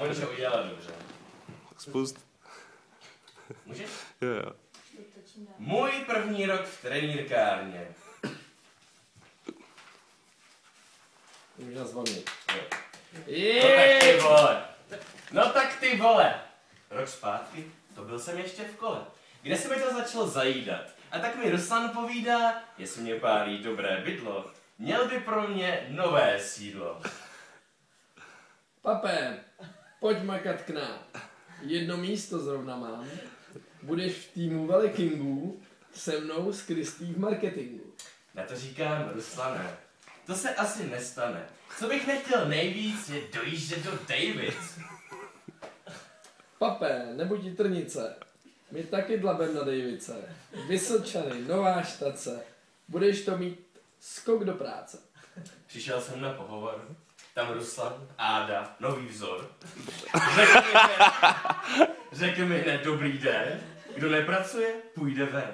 aspoň, že udělala dobře. Spust. Můžeš? Jo. Můj první rok v trenýrkárně. Můžu zvonit. No tak ty vole. Rok zpátky, to byl jsem ještě v kole, kde se mi to začalo zajídat. A tak mi Ruslan povídá, jestli mě pálí dobré bydlo, měl by pro mě nové sídlo. Papé, pojď makat k nám. Jedno místo zrovna mám. Budeš v týmu Velikingů se mnou s Kristý v marketingu. Na to říkám, Ruslane, to se asi nestane. Co bych nechtěl nejvíc, je dojíždět do Davids. Papé, nebuď trnice. My taky dlabem na Davice. Vysočany, nová štace. Budeš to mít skok do práce. Přišel jsem na pohovor. Tam Ruslan, Áda, nový vzor. Řekl mi hned dobrý den. Kdo nepracuje, půjde ven.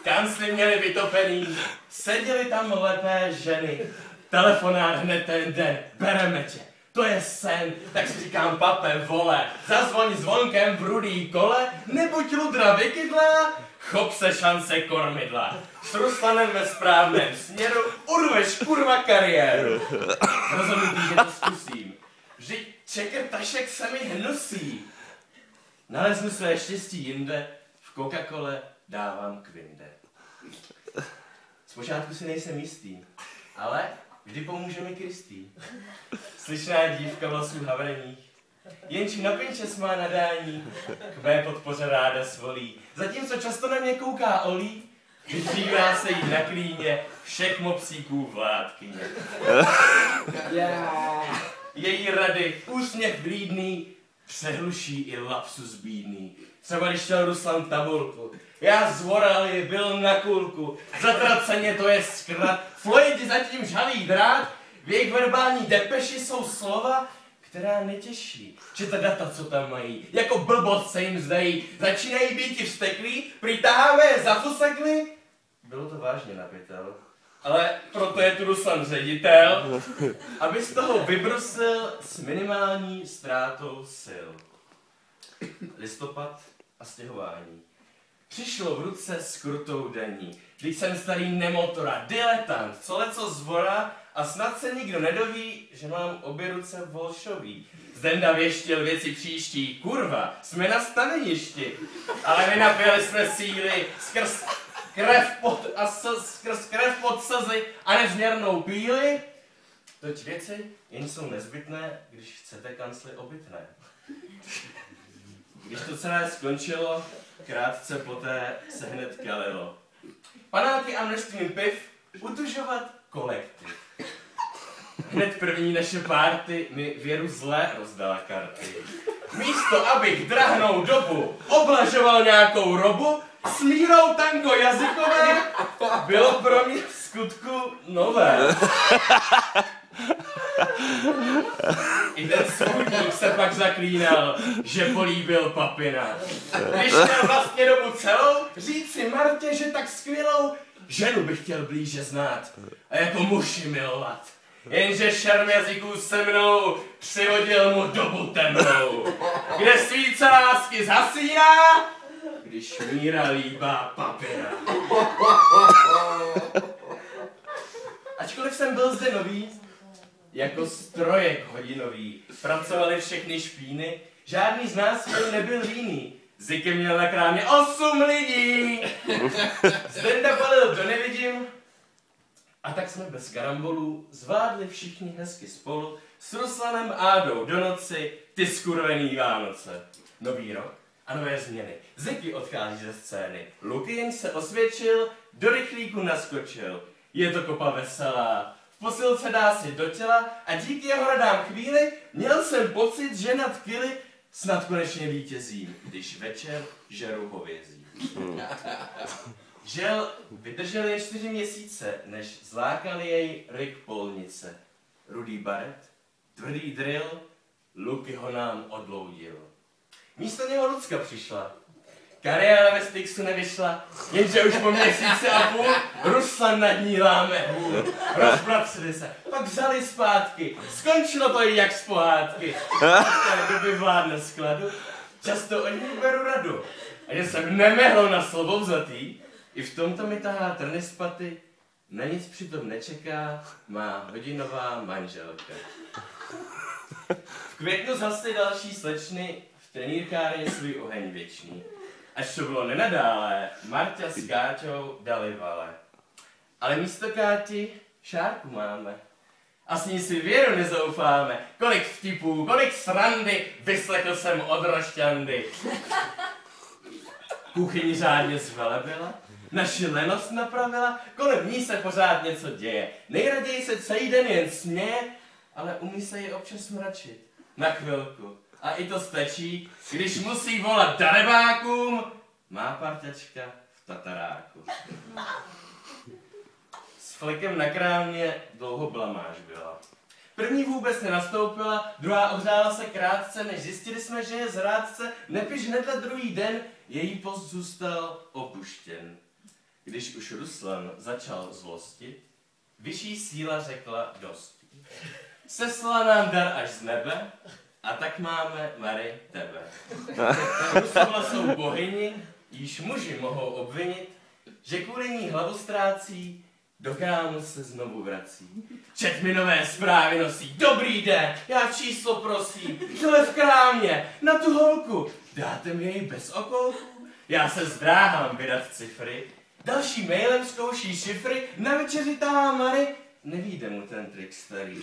Kancly měli vytopený, seděli tam lepé ženy. Telefonát hned ten den, bereme tě. To je sen, tak si říkám, pape, vole, zazvoň zvonkem v rudý kole, nebuď ludra vykydlá, chop se šance kormidla. S Ruslanem ve správném směru urveš kurva kariéru. Rozhodnutý, že to zkusím. Vždyť čekrtašek se mi hnusí. Naleznu své štěstí jinde, v Coca-Cole dávám kvinde. Zpočátku si nejsem jistý, ale vždy pomůže mi Kristý. Slyšná dívka vlasů havreních, jenči na pinčes má nadání, k mé podpoře ráda svolí. Zatímco často na mě kouká Olí, vyzývá se jí na klíně všech mopsíků vládkyně. Její rady, úsměv blídný, přehluší i lapsus bídný. Třeba když šel Ruslan tabulku, já zvoral je byl na kulku, zatraceně to je zkrat, Floyd zatím žalí drát, v jejich verbální depeši jsou slova, která netěší. Že ta data, co tam mají, jako blbost se jim zdají, začínají být vzteklí, přitaháme je za fusekli. Bylo to vážně na pytel. Ale proto je tu Ruslan ředitel, aby z toho vybrusil s minimální ztrátou sil. Listopad a stěhování. Přišlo v ruce s krutou daní. Když jsem starý nemotora, diletant, co leco zvora a snad se nikdo nedoví, že mám obě ruce volšový. Zdenda věštěl věci příští, kurva, jsme na staveništi, ale vynapěli jsme síly skrz krev pod slzy a nezměrnou píli. Toť věci jen jsou nezbytné, když chcete kancly obytné. Když to celé skončilo, krátce poté se hned kalilo. Panáky a množstvím piv, utužovat kolektiv. Hned první naše párty mi věru zlé rozdala karty. Místo, abych drahnou dobu oblažoval nějakou robu, s mírou tango jazykové, bylo pro mě v skutku nové. I ten svůdník se pak zaklínal, že políbil papina. Když měl vlastně dobu celou, říct si Martě, že tak skvělou ženu bych chtěl blíže znát a jako muži milovat. Jenže šerm jazyků se mnou přihodil mu dobu temnou, kde svíce lásky zhasíná, když míra líbá papina. Ačkoliv jsem byl zde nový, jako strojek hodinový, pracovali všechny špíny, žádný z nás nebyl líný. Ziky měl na krámě 8 lidí. Zdenda palil do nevidím, a tak jsme bez karambolů zvládli všichni hezky spolu s Ruslanem Ádou do noci ty skurvený Vánoce. Nový rok a nové změny. Ziky odchází ze scény. Lukin se osvědčil, do rychlíku naskočil. Je to kopa veselá. V posilce dá si do těla a díky jeho radám chvíli měl jsem pocit, že nad kily snad konečně vítězím, když večer žeru hovězí. Žel vydržel jen 4 měsíce, než zlákali jej Rick Polnice. Rudý baret, tvrdý drill, Luky ho nám odloudil. Místo něho Lucka přišla. Kariéra ve Styxu nevyšla, jenže už po měsíci a půl Ruslan nad ní láme hůl. Rozpracili se, pak vzali zpátky, skončilo to i jak z pohádky. V té doby vládne skladu, často od ní beru radu. A že jsem nemehl na slovo vzatý, i v tomto mi tahá trny z paty, na nic přitom nečeká má hodinová manželka. V květnu zhasly další slečny, v trenýrkárně svůj oheň věčný. Až to bylo nenadálé, Marta s Káťou dali vale. Ale místo Káti Šárku máme. A s ní si věru nezoufáme. Kolik vtipů, kolik srandy vyslechl jsem od Rošťandy. Kuchyni řádně zvelebila, naši lenost napravila, kolem ní se pořád něco děje. Nejraději se celý den jen směje, ale umí se ji občas mračit. Na chvilku. A i to stačí, když musí volat darebákům, má parťačka v tataráku. S flekem na krámě dlouho blamáž byla. První vůbec nenastoupila, druhá ohřála se krátce, než zjistili jsme, že je zrádce, nepiš hnedle druhý den, její post zůstal opuštěn. Když už Ruslan začal zlostit, vyšší síla řekla dosti. Seslala nám dar až z nebe, a tak máme, Mary, tebe. Ruslan jsou bohyni, již muži mohou obvinit, že kvůli ní hlavu ztrácí, do krámu se znovu vrací. Čet mi nové zprávy nosí, dobrý den, já číslo prosím, tohle v krámě, na tu holku, dáte mi jej bez okolku? Já se zdráhám vydat cifry, další mailem zkouší šifry, na večeři tahá Mary, nevíde mu ten trik starý.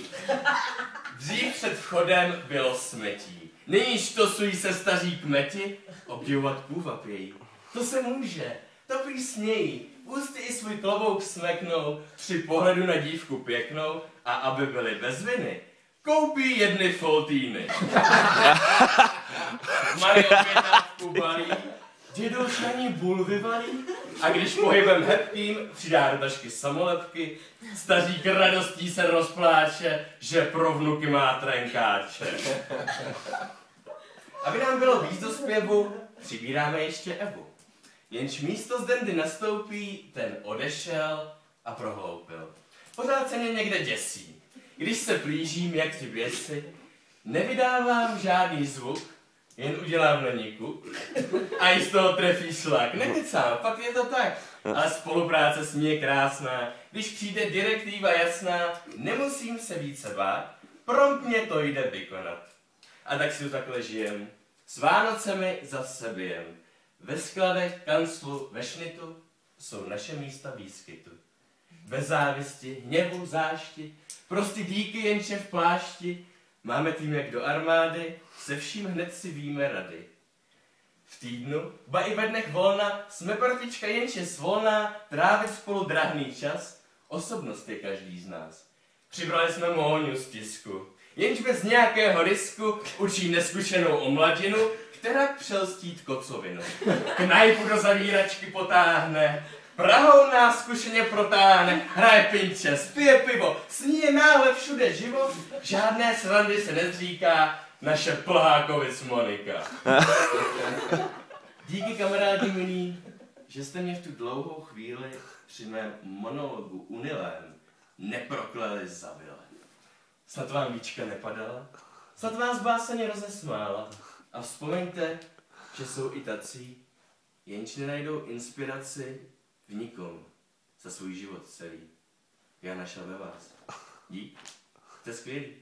Dřív před vchodem bylo smetí, nyní štosují se staří kmeti, obdivovat půvab její. To se může, to prý smějí, ústy i svůj klobouk smeknou, při pohledu na dívku pěknou a aby byly bez viny, koupí jedny foltýny. Mary objednávku balí, dědouš na ní bulvy valí a když pohybem hebkým přidá do tašky samolepky, stařík radostí se rozpláče, že pro vnuky má trenkáče. Aby nám bylo víc do zpěvu, přibíráme ještě Evu. Jenž místo z Dendy nastoupí, ten odešel a prohloupil. Pořád se mě někde děsí. Když se plížím, jak ti běsi, nevydávám žádný zvuk, jen udělám na ní kuk a i z toho trefí šlak. Nekecám, fakt je to tak. Ale spolupráce s ní je krásná. Když přijde direktiva jasná, nemusím se více bát, promptně to jde vykonat. A tak si to takhle žijem. S Vánocemi zase bijem. Ve skladech, kanclu, ve šnitu jsou naše místa výskytu. Bez závisti, hněvu, zášti, prostě díky jenže v plášti, máme tým jak do armády, se vším hned si víme rady. V týdnu, ba i ve dnech volna, jsme partička jenže svolná, trávit spolu drahný čas, osobnost je každý z nás. Přibrali jsme Móňu z tisku, jenž bez nějakého risku učí neskušenou omladinu, která přelstít kocovinu. Knajpu do zavíračky potáhne, Prahou nás zkušeně protáhne, hraje pinče, spije pivo, sní je náhle všude živo, žádné srandy se nezříká, naše Plhákovic Monika. Díky kamarádi milí, že jste mě v tu dlouhou chvíli při mém monologu unilém neprokleli za vile. Snad vám víčka nepadala, snad vás báseně rozesmála a vzpomeňte, že jsou i tací, jenž nenajdou inspiraci v nikom za svůj život celý. Já našel ve vás. Dík, jste skvělí.